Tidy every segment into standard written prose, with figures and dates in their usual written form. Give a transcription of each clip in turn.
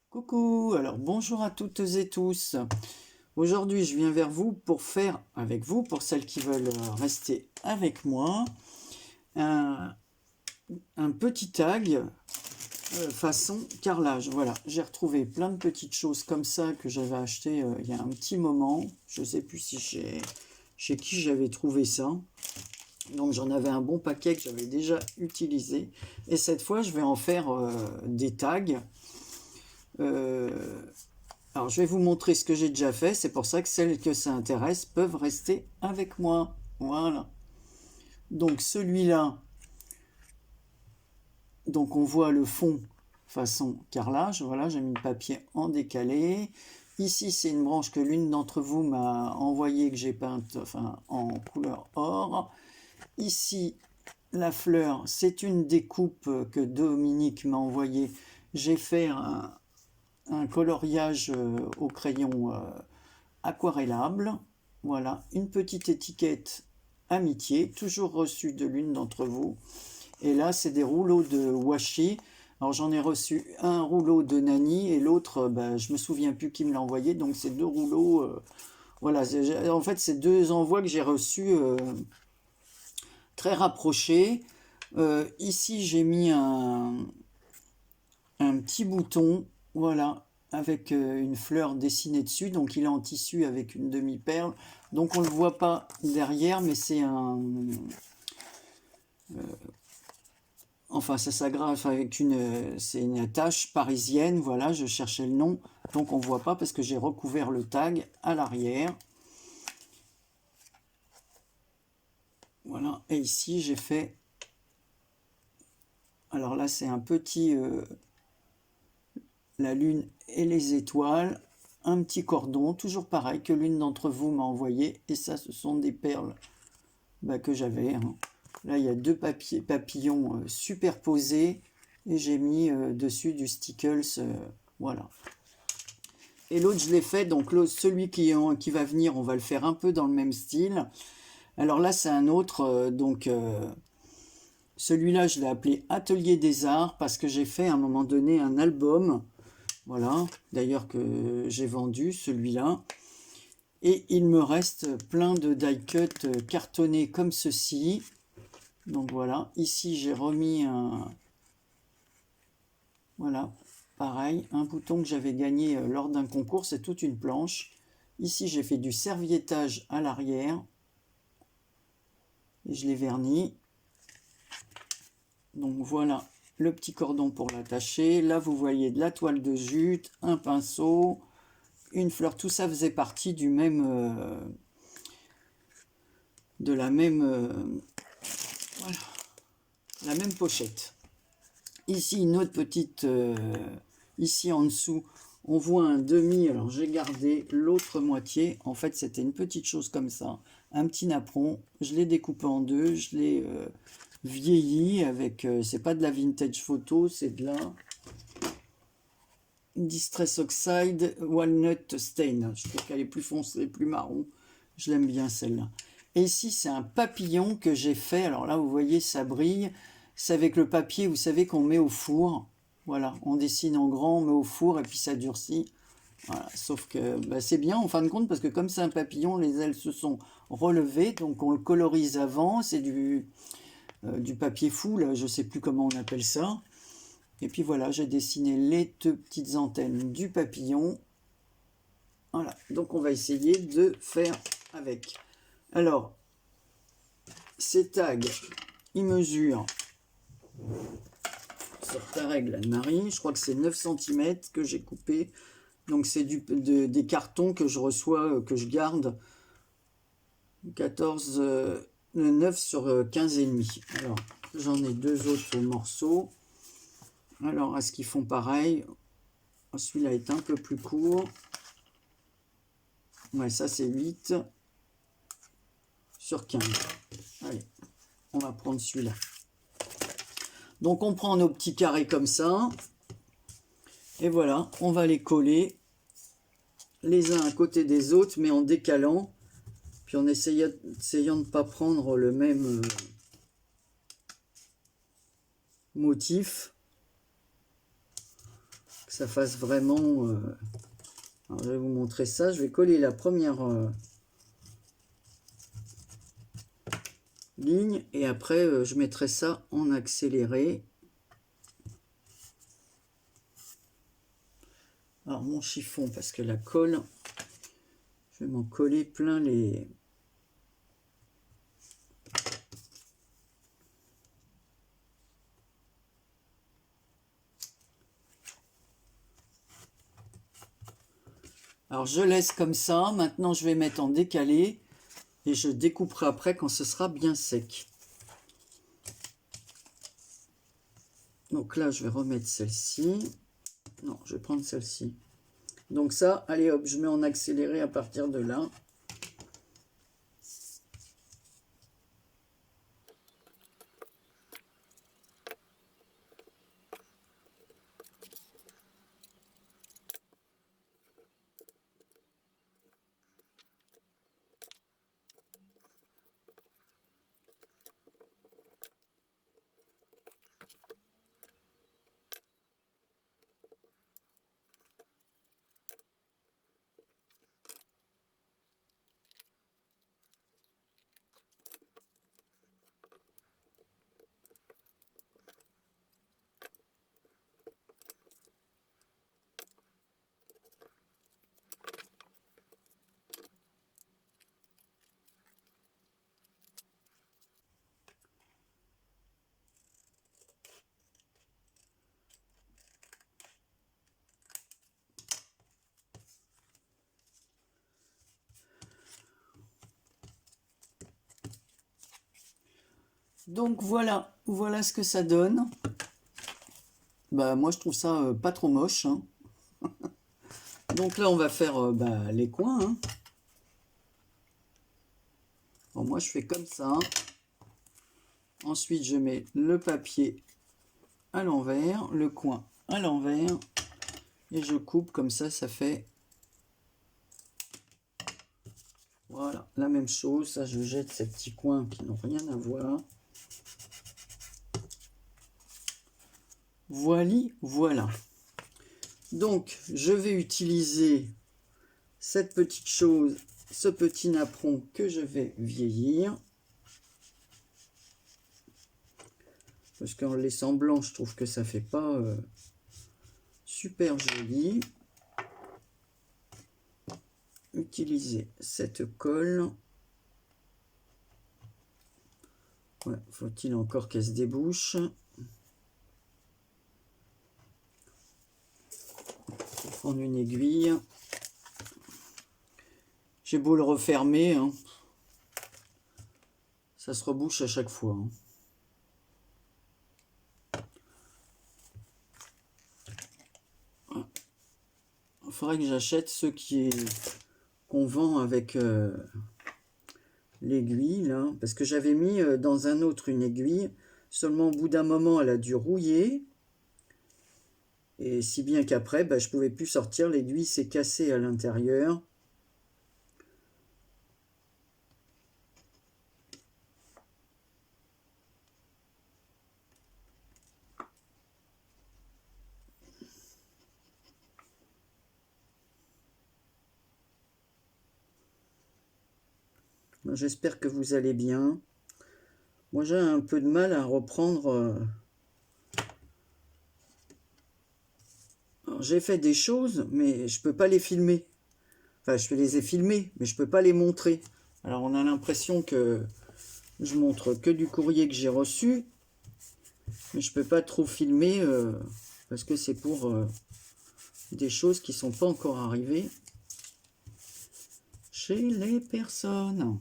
Coucou, alors bonjour à toutes et tous. Aujourd'hui, je viens vers vous pour faire avec vous, pour celles qui veulent rester avec moi, un, un petit tag façon carrelage. Voilà, j'ai retrouvé plein de petites choses comme ça que j'avais acheté il y a un petit moment. Je ne sais plus si chez qui j'avais trouvé ça. Donc j'en avais un bon paquet que j'avais déjà utilisé. Et cette fois, je vais en faire des tags. Alors je vais vous montrer ce que j'ai déjà fait, c'est pour ça que celles que ça intéresse peuvent rester avec moi. Voilà. Donc celui-là, donc on voit le fond façon carrelage. Voilà, j'ai mis le papier en décalé. Ici c'est une branche que l'une d'entre vous m'a envoyée, que j'ai peinte enfin, en couleur or. Ici la fleur, c'est une découpe que Dominique m'a envoyée. J'ai fait un coloriage au crayon aquarellable. Voilà, une petite étiquette amitié, toujours reçue de l'une d'entre vous. Et là, c'est des rouleaux de washi. Alors j'en ai reçu un rouleau de Nani et l'autre, je me souviens plus qui me l'a envoyé. Donc c'est deux rouleaux. Voilà, en fait, c'est deux envois que j'ai reçus très rapprochés. Ici, j'ai mis un petit bouton, voilà, avec une fleur dessinée dessus. Donc il est en tissu avec une demi-perle. Donc on ne le voit pas derrière, mais c'est un... enfin, ça s'agrafe avec c'est une attache parisienne. Voilà, je cherchais le nom. Donc on ne voit pas parce que j'ai recouvert le tag à l'arrière. Voilà, et ici j'ai fait... Alors là, c'est un petit... la lune et les étoiles. Un petit cordon, toujours pareil, que l'une d'entre vous m'a envoyé. Et ça, ce sont des perles que j'avais. Hein. Là, il y a deux papillons superposés. Et j'ai mis dessus du Stickles. Voilà. Et l'autre, je l'ai fait. Donc, celui qui va venir, on va le faire un peu dans le même style. Alors là, c'est un autre. Celui-là, je l'ai appelé Atelier des Arts parce que j'ai fait à un moment donné un album. Voilà, d'ailleurs que j'ai vendu celui-là. Et il me reste plein de die-cut cartonnés comme ceci. Donc voilà, ici j'ai remis un... Voilà, pareil, un bouton que j'avais gagné lors d'un concours, c'est toute une planche. Ici j'ai fait du serviettage à l'arrière. Et je l'ai verni. Donc voilà le petit cordon pour l'attacher. Là vous voyez de la toile de jute, un pinceau, une fleur. Tout ça faisait partie du même... de la même... voilà, la même pochette. Ici une autre petite... ici en dessous, on voit un demi. Alors j'ai gardé l'autre moitié. En fait c'était une petite chose comme ça. Un petit napperon. Je l'ai découpé en deux. Je l'ai vieilli avec... c'est pas de la vintage photo, c'est de la... Distress Oxide Walnut Stain. Je trouve qu'elle est plus foncée, plus marron. Je l'aime bien celle-là. Et ici, c'est un papillon que j'ai fait. Alors là, vous voyez, ça brille. C'est avec le papier, vous savez, qu'on met au four. Voilà, on dessine en grand, on met au four et puis ça durcit. Voilà, sauf que c'est bien en fin de compte parce que comme c'est un papillon, les ailes se sont relevées. Donc on le colorise avant. C'est du papier fou, là, je ne sais plus comment on appelle ça. Et puis voilà, j'ai dessiné les deux petites antennes du papillon. Voilà, donc on va essayer de faire avec. Alors, ces tags, ils mesurent, sur ta règle Anne-Marie, je crois que c'est 9 cm que j'ai coupé. Donc c'est des cartons que je reçois, que je garde. 9 sur 15,5. Alors, j'en ai deux autres morceaux. Alors, est-ce qu'ils font pareil? Celui-là est un peu plus court. Ouais, ça c'est 8 sur 15. Allez, on va prendre celui-là. Donc on prend nos petits carrés comme ça. Et voilà, on va les coller les uns à côté des autres, mais en décalant. Puis en essayant de ne pas prendre le même... motif, que ça fasse vraiment... Alors, je vais vous montrer ça. Je vais coller la première ligne et après je mettrai ça en accéléré. Alors mon chiffon, parce que la colle, je vais m'en coller plein les... Alors je laisse comme ça. Maintenant je vais mettre en décalé et je découperai après quand ce sera bien sec. Donc là je vais remettre celle-ci. Non, je vais prendre celle-ci. Donc ça, allez hop, je mets en accéléré à partir de là. Donc voilà, voilà ce que ça donne. Bah moi je trouve ça pas trop moche, hein. Donc là on va faire les coins, hein. Bon, moi je fais comme ça. Ensuite je mets le papier à l'envers, le coin à l'envers et je coupe comme ça, ça fait voilà la même chose. Ça je jette ces petits coins qui n'ont rien à voir. Voilà. Donc je vais utiliser cette petite chose, ce petit napperon que je vais vieillir. Parce qu'en le laissant blanc, je trouve que ça fait pas super joli. Utiliser cette colle. Ouais, faut-il encore qu'elle se débouche. Faut prendre une aiguille. J'ai beau le refermer, hein, ça se rebouche à chaque fois, hein. Il faudrait que j'achète ceux qu'on vend avec l'aiguille, là, parce que j'avais mis dans un autre une aiguille, seulement au bout d'un moment elle a dû rouiller, et si bien qu'après je pouvais plus sortir, l'aiguille s'est cassée à l'intérieur. J'espère que vous allez bien. Moi j'ai un peu de mal à reprendre. J'ai fait des choses, mais je peux pas les filmer. Enfin, je les ai filmées, mais je peux pas les montrer. Alors on a l'impression que je montre que du courrier que j'ai reçu, mais je peux pas trop filmer parce que c'est pour des choses qui sont pas encore arrivées chez les personnes.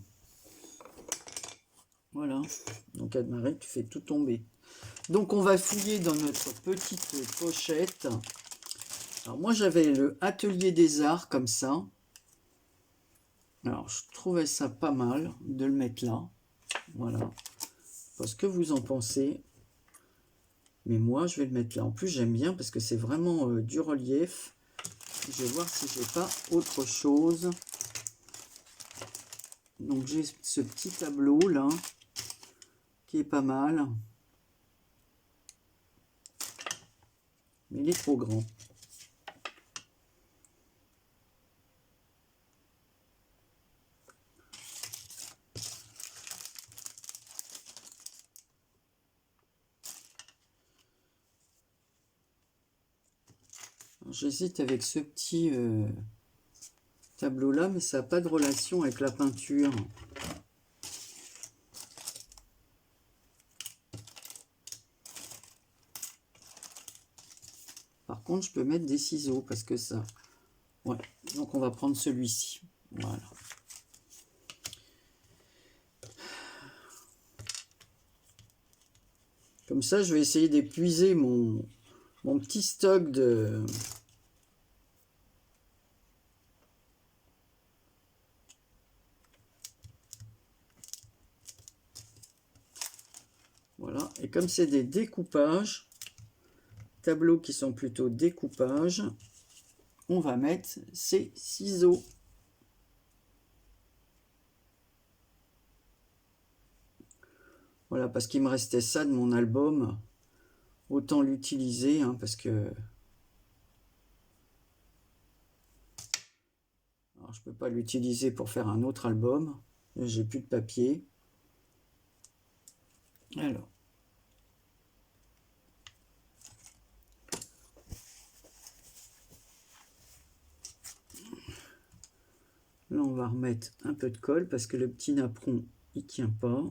Voilà. Donc Anne-Marie, tu fais tout tomber. Donc on va fouiller dans notre petite pochette. Alors moi j'avais le Atelier des Arts comme ça. Alors je trouvais ça pas mal de le mettre là. Voilà. Pas ce que vous en pensez. Mais moi je vais le mettre là. En plus j'aime bien parce que c'est vraiment du relief. Je vais voir si j'ai pas autre chose. Donc j'ai ce petit tableau là qui est pas mal. mais il est trop grand. J'hésite avec ce petit tableau là, mais ça n'a pas de relation avec la peinture. Par contre, je peux mettre des ciseaux parce que ça... Ouais, donc on va prendre celui-ci. Voilà. Comme ça, je vais essayer d'épuiser mon petit stock de... Voilà, et comme c'est des découpages, tableaux qui sont plutôt découpages, on va mettre ces ciseaux. Voilà, parce qu'il me restait ça de mon album. Autant l'utiliser, hein, parce que... Alors, je ne peux pas l'utiliser pour faire un autre album. J'ai plus de papier. Alors. Là, on va remettre un peu de colle parce que le petit napperon, il tient pas.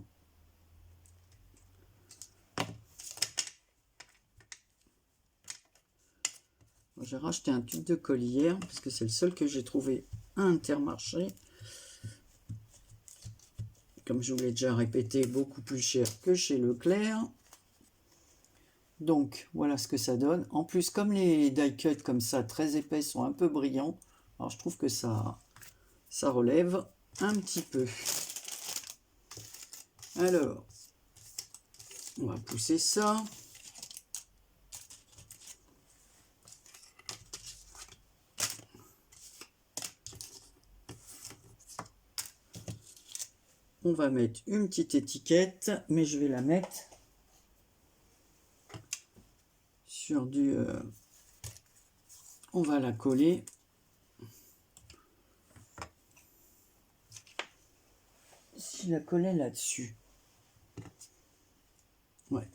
J'ai racheté un tube de colle hier parce que c'est le seul que j'ai trouvé à Intermarché. Comme je vous l'ai déjà répété, beaucoup plus cher que chez Leclerc. Donc, voilà ce que ça donne. En plus, comme les die cut comme ça, très épais, sont un peu brillants, alors je trouve que ça relève un petit peu. Alors, on va pousser ça. On va mettre une petite étiquette, mais je vais la mettre sur du... on va la coller. Si la coller là-dessus. Ouais.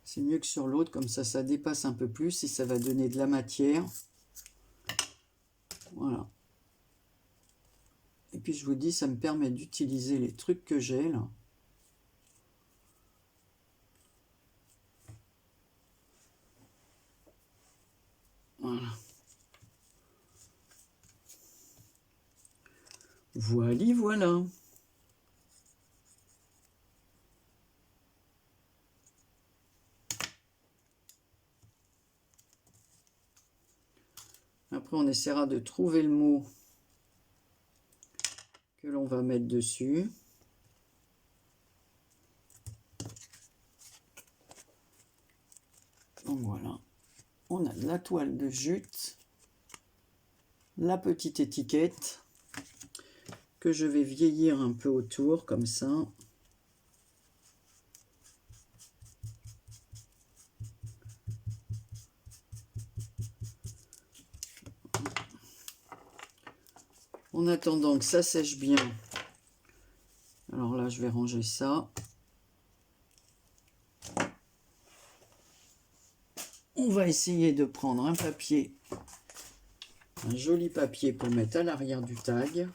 C'est mieux que sur l'autre, comme ça dépasse un peu plus et ça va donner de la matière. Voilà. Et puis je vous dis, ça me permet d'utiliser les trucs que j'ai là. Voilà. Voilà. Après, on essaiera de trouver le mot que l'on va mettre dessus. Donc voilà, on a de la toile de jute, la petite étiquette que je vais vieillir un peu autour comme ça. En attendant que ça sèche bien, alors là je vais ranger ça. On va essayer de prendre un papier, un joli papier pour mettre à l'arrière du tag.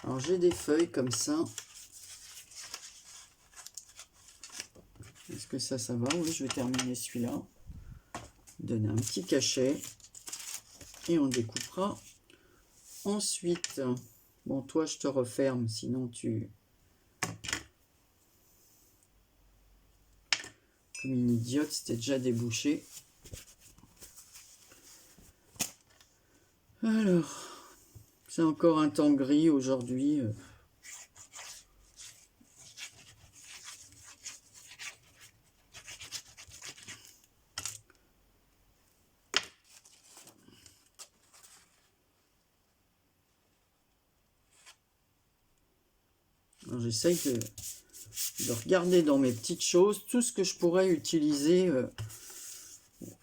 Alors j'ai des feuilles comme ça. Est-ce que ça va? Oui, je vais terminer celui-là. Donner un petit cachet. Et on découpera ensuite. Bon, toi, je te referme, sinon tu... Comme une idiote, c'était déjà débouché. Alors, c'est encore un temps gris aujourd'hui. J'essaye de regarder dans mes petites choses tout ce que je pourrais utiliser.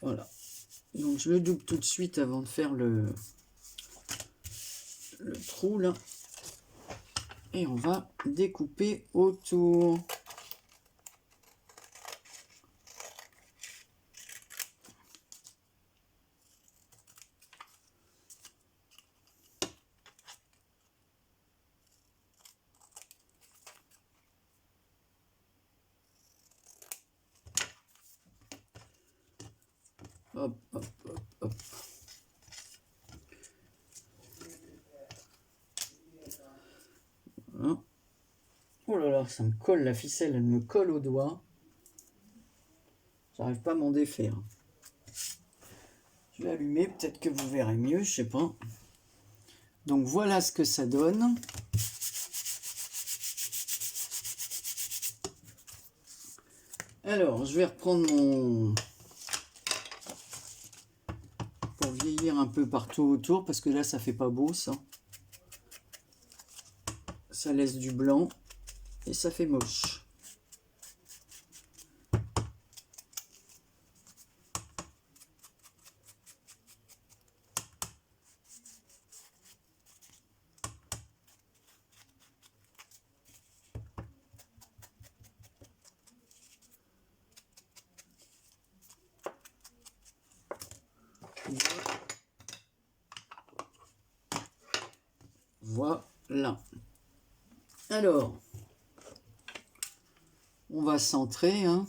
Voilà. Donc je le double tout de suite avant de faire le trou là. Et on va découper autour. Hop, hop, hop, hop. Voilà. Oh là là, ça me colle, la ficelle, elle me colle au doigt. J'arrive pas à m'en défaire. Je vais allumer, peut-être que vous verrez mieux, je sais pas. Donc voilà ce que ça donne. Alors, je vais reprendre mon... pour vieillir un peu partout autour, parce que là, ça fait pas beau, ça. Ça laisse du blanc, et ça fait moche. Voilà. Alors, on va centrer, hein.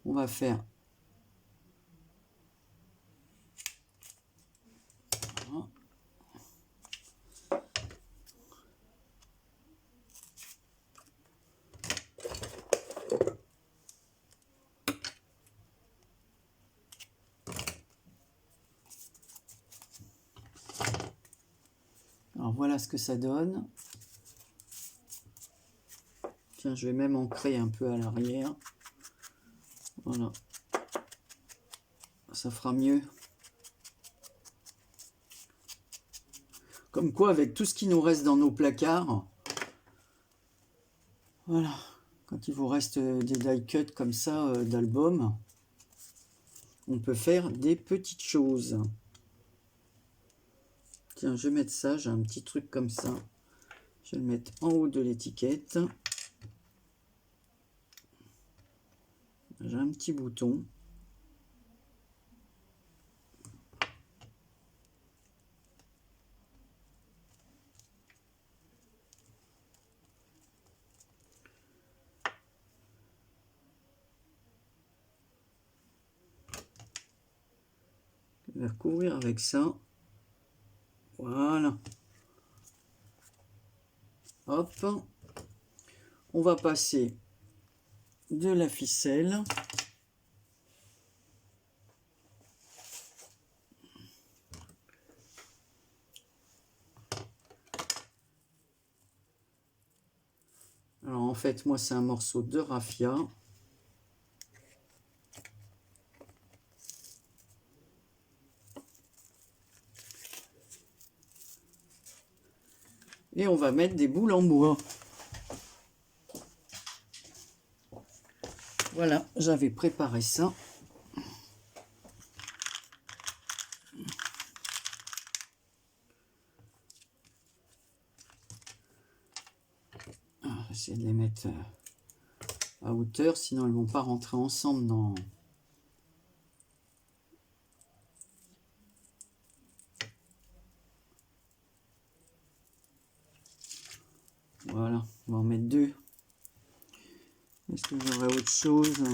On va faire... Voilà. Alors voilà ce que ça donne. Tiens, je vais même ancrer un peu à l'arrière. Voilà. Ça fera mieux. Comme quoi, avec tout ce qui nous reste dans nos placards, voilà, quand il vous reste des die cuts comme ça d'albums, on peut faire des petites choses. Tiens, je vais mettre ça, j'ai un petit truc comme ça. Je vais le mettre en haut de l'étiquette. J'ai un petit bouton. Je vais recouvrir avec ça. Voilà. Hop. On va passer de la ficelle. Alors en fait, moi c'est un morceau de raffia. Et on va mettre des boules en bois. Voilà, j'avais préparé ça. Essayer de les mettre à hauteur, sinon elles vont pas rentrer ensemble dans... Voilà, on va en mettre deux. Est-ce que j'aurai autre chose?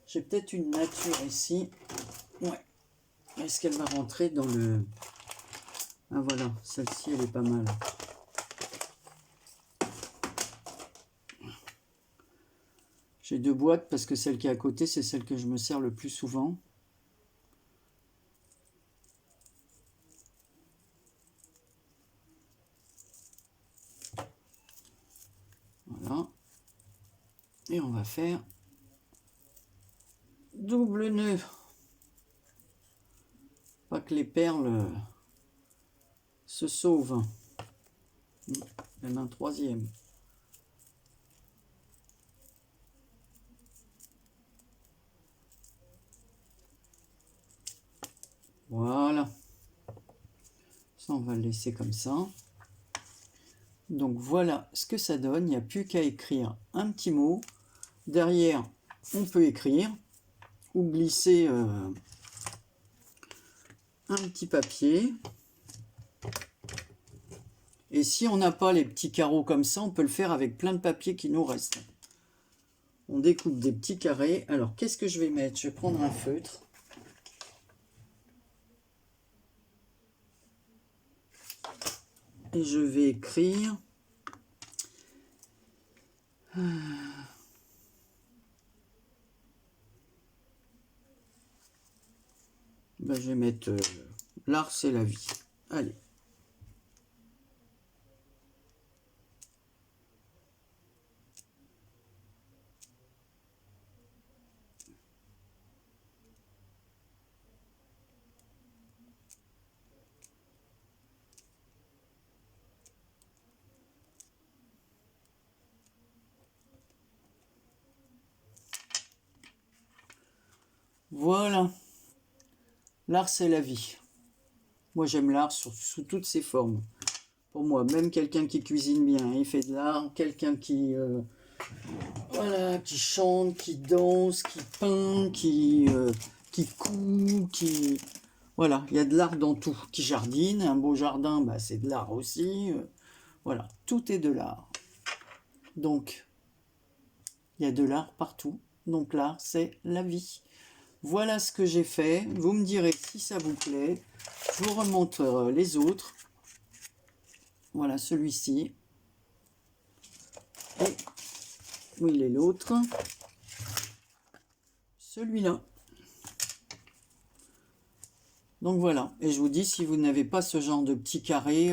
J'ai peut-être une nature ici. Ouais. Est-ce qu'elle va rentrer dans le... Ah voilà, celle-ci elle est pas mal. J'ai deux boîtes parce que celle qui est à côté, c'est celle que je me sers le plus souvent. Voilà. Et on va faire double nœud. Pas que les perles se sauvent. Même un troisième. Voilà. Ça, on va le laisser comme ça. Donc voilà ce que ça donne. Il n'y a plus qu'à écrire un petit mot. Derrière, on peut écrire ou glisser un petit papier. Et si on n'a pas les petits carreaux comme ça, on peut le faire avec plein de papier qui nous reste. On découpe des petits carrés. Alors, qu'est-ce que je vais mettre? Je vais prendre un feutre. Et je vais écrire. Ben, je vais mettre l'art, c'est la vie. Allez. Voilà. L'art, c'est la vie. Moi, j'aime l'art sous toutes ses formes. Pour moi, même quelqu'un qui cuisine bien, il fait de l'art. Quelqu'un qui, voilà, qui chante, qui danse, qui peint, qui coud, qui... Voilà, il y a de l'art dans tout. Qui jardine, un beau jardin, bah, c'est de l'art aussi. Voilà, tout est de l'art. Donc, il y a de l'art partout. Donc l'art, c'est la vie. Voilà ce que j'ai fait. Vous me direz si ça vous plaît. Je vous remonte les autres. Voilà celui-ci. Et où il est l'autre? Celui-là. Donc voilà. Et je vous dis, si vous n'avez pas ce genre de petits carrés,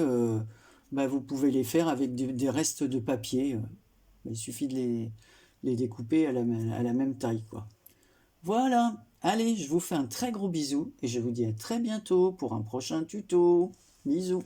bah, vous pouvez les faire avec des restes de papier. Il suffit de les découper à la même taille, quoi. Voilà. Allez, je vous fais un très gros bisou et je vous dis à très bientôt pour un prochain tuto. Bisous.